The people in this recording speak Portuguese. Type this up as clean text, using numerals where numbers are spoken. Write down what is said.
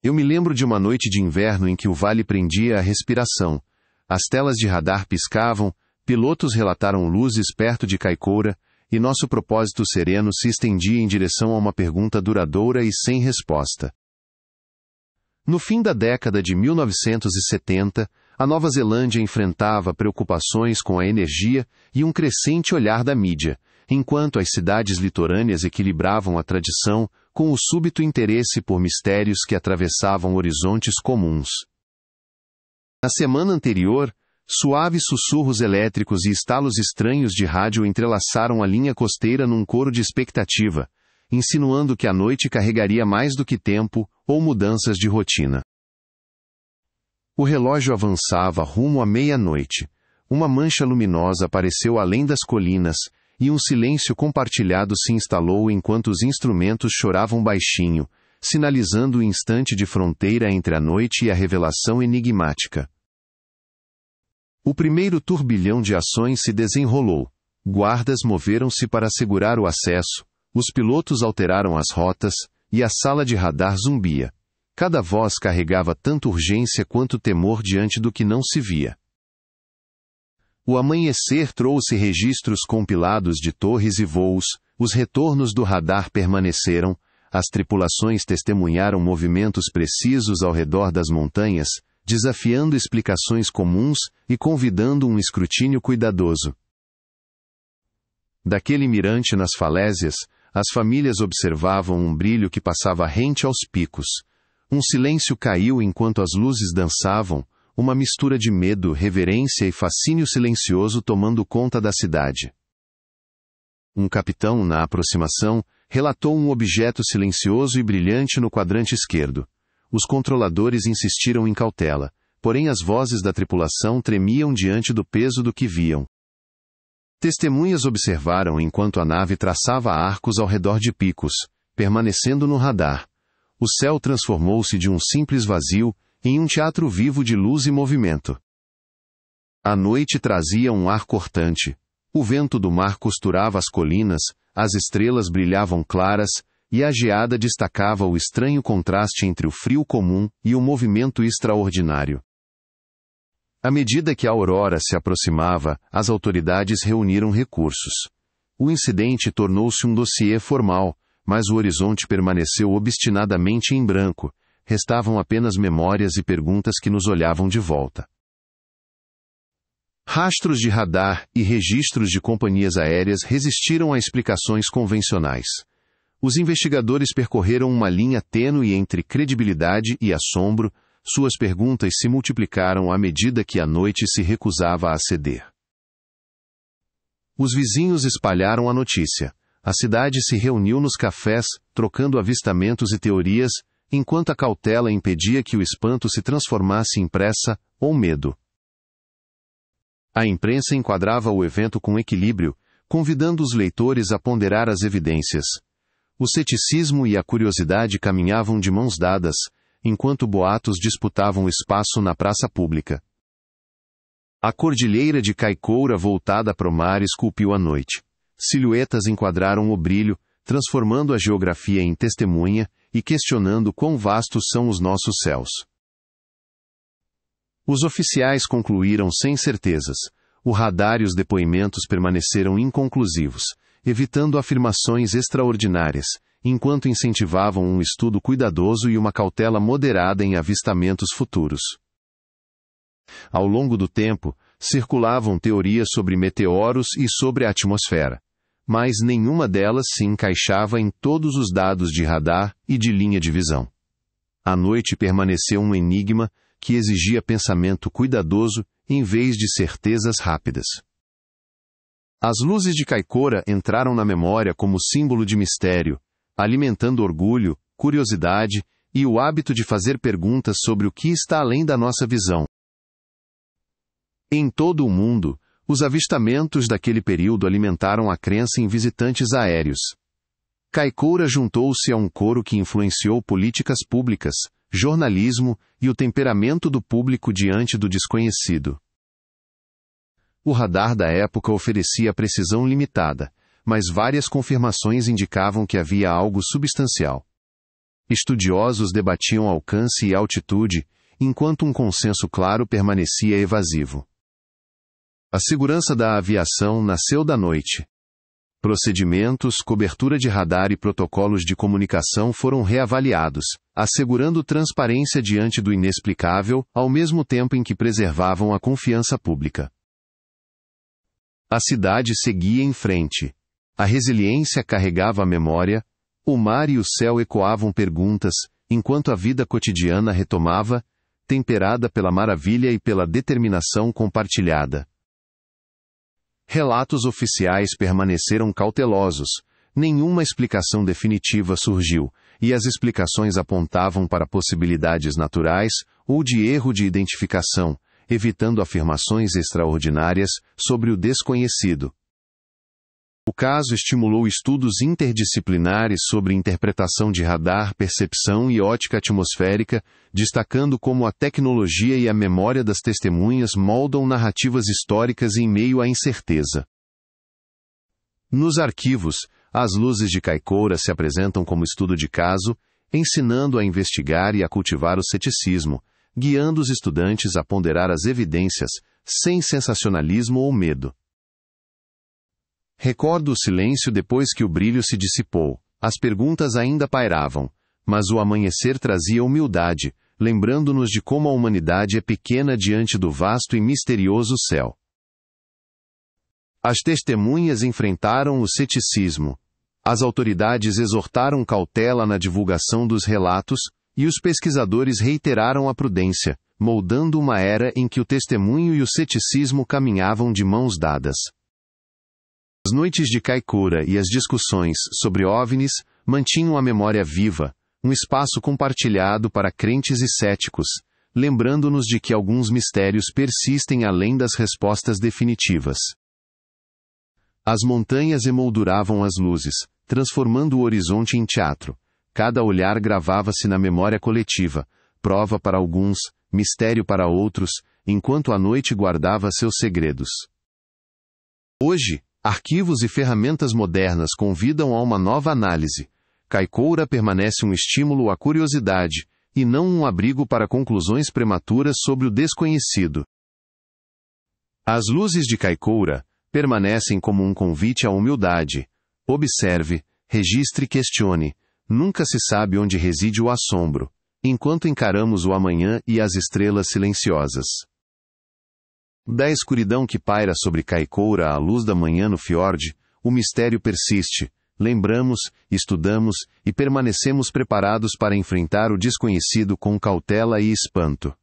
Eu me lembro de uma noite de inverno em que o vale prendia a respiração. As telas de radar piscavam, pilotos relataram luzes perto de Kaikoura, e nosso propósito sereno se estendia em direção a uma pergunta duradoura e sem resposta. No fim da década de 1970, a Nova Zelândia enfrentava preocupações com a energia e um crescente olhar da mídia, enquanto as cidades litorâneas equilibravam a tradição com o súbito interesse por mistérios que atravessavam horizontes comuns. Na semana anterior, suaves sussurros elétricos e estalos estranhos de rádio entrelaçaram a linha costeira num coro de expectativa, insinuando que a noite carregaria mais do que tempo ou mudanças de rotina. O relógio avançava rumo à meia-noite. Uma mancha luminosa apareceu além das colinas, e um silêncio compartilhado se instalou enquanto os instrumentos choravam baixinho, sinalizando o instante de fronteira entre a noite e a revelação enigmática. O primeiro turbilhão de ações se desenrolou. Guardas moveram-se para assegurar o acesso, os pilotos alteraram as rotas, e a sala de radar zumbia. Cada voz carregava tanto urgência quanto temor diante do que não se via. O amanhecer trouxe registros compilados de torres e voos, os retornos do radar permaneceram, as tripulações testemunharam movimentos precisos ao redor das montanhas, desafiando explicações comuns e convidando um escrutínio cuidadoso. Daquele mirante nas falésias, as famílias observavam um brilho que passava rente aos picos. Um silêncio caiu enquanto as luzes dançavam, uma mistura de medo, reverência e fascínio silencioso tomando conta da cidade. Um capitão, na aproximação, relatou um objeto silencioso e brilhante no quadrante esquerdo. Os controladores insistiram em cautela, porém as vozes da tripulação tremiam diante do peso do que viam. Testemunhas observaram enquanto a nave traçava arcos ao redor de picos, permanecendo no radar. O céu transformou-se de um simples vazio em um teatro vivo de luz e movimento. A noite trazia um ar cortante. O vento do mar costurava as colinas, as estrelas brilhavam claras, e a geada destacava o estranho contraste entre o frio comum e o movimento extraordinário. À medida que a aurora se aproximava, as autoridades reuniram recursos. O incidente tornou-se um dossiê formal, mas o horizonte permaneceu obstinadamente em branco. Restavam apenas memórias e perguntas que nos olhavam de volta. Rastros de radar e registros de companhias aéreas resistiram a explicações convencionais. Os investigadores percorreram uma linha tênue entre credibilidade e assombro. Suas perguntas se multiplicaram à medida que a noite se recusava a ceder. Os vizinhos espalharam a notícia. A cidade se reuniu nos cafés, trocando avistamentos e teorias, enquanto a cautela impedia que o espanto se transformasse em pressa ou medo. A imprensa enquadrava o evento com equilíbrio, convidando os leitores a ponderar as evidências. O ceticismo e a curiosidade caminhavam de mãos dadas, enquanto boatos disputavam espaço na praça pública. A cordilheira de Kaikoura voltada para o mar esculpiu a noite. Silhuetas enquadraram o brilho, transformando a geografia em testemunha e questionando quão vastos são os nossos céus. Os oficiais concluíram sem certezas. O radar e os depoimentos permaneceram inconclusivos, evitando afirmações extraordinárias, enquanto incentivavam um estudo cuidadoso e uma cautela moderada em avistamentos futuros. Ao longo do tempo, circulavam teorias sobre meteoros e sobre a atmosfera, mas nenhuma delas se encaixava em todos os dados de radar e de linha de visão. A noite permaneceu um enigma que exigia pensamento cuidadoso em vez de certezas rápidas. As luzes de Kaikoura entraram na memória como símbolo de mistério, alimentando orgulho, curiosidade e o hábito de fazer perguntas sobre o que está além da nossa visão. Em todo o mundo, os avistamentos daquele período alimentaram a crença em visitantes aéreos. Kaikoura juntou-se a um coro que influenciou políticas públicas, jornalismo e o temperamento do público diante do desconhecido. O radar da época oferecia precisão limitada, mas várias confirmações indicavam que havia algo substancial. Estudiosos debatiam alcance e altitude, enquanto um consenso claro permanecia evasivo. A segurança da aviação nasceu da noite. Procedimentos, cobertura de radar e protocolos de comunicação foram reavaliados, assegurando transparência diante do inexplicável, ao mesmo tempo em que preservavam a confiança pública. A cidade seguia em frente. A resiliência carregava a memória, o mar e o céu ecoavam perguntas, enquanto a vida cotidiana retomava, temperada pela maravilha e pela determinação compartilhada. Relatos oficiais permaneceram cautelosos, nenhuma explicação definitiva surgiu, e as explicações apontavam para possibilidades naturais ou de erro de identificação, evitando afirmações extraordinárias sobre o desconhecido. O caso estimulou estudos interdisciplinares sobre interpretação de radar, percepção e ótica atmosférica, destacando como a tecnologia e a memória das testemunhas moldam narrativas históricas em meio à incerteza. Nos arquivos, as luzes de Kaikoura se apresentam como estudo de caso, ensinando a investigar e a cultivar o ceticismo, guiando os estudantes a ponderar as evidências, sem sensacionalismo ou medo. Recordo o silêncio depois que o brilho se dissipou. As perguntas ainda pairavam, mas o amanhecer trazia humildade, lembrando-nos de como a humanidade é pequena diante do vasto e misterioso céu. As testemunhas enfrentaram o ceticismo. As autoridades exortaram cautela na divulgação dos relatos, e os pesquisadores reiteraram a prudência, moldando uma era em que o testemunho e o ceticismo caminhavam de mãos dadas. As noites de Kaikoura e as discussões sobre OVNIs mantinham a memória viva, um espaço compartilhado para crentes e céticos, lembrando-nos de que alguns mistérios persistem além das respostas definitivas. As montanhas emolduravam as luzes, transformando o horizonte em teatro. Cada olhar gravava-se na memória coletiva, prova para alguns, mistério para outros, enquanto a noite guardava seus segredos. Hoje, arquivos e ferramentas modernas convidam a uma nova análise. Kaikoura permanece um estímulo à curiosidade, e não um abrigo para conclusões prematuras sobre o desconhecido. As luzes de Kaikoura permanecem como um convite à humildade. Observe, registre e questione. Nunca se sabe onde reside o assombro, enquanto encaramos o amanhã e as estrelas silenciosas. Da escuridão que paira sobre Kaikoura à luz da manhã no fiord, o mistério persiste. Lembramos, estudamos e permanecemos preparados para enfrentar o desconhecido com cautela e espanto.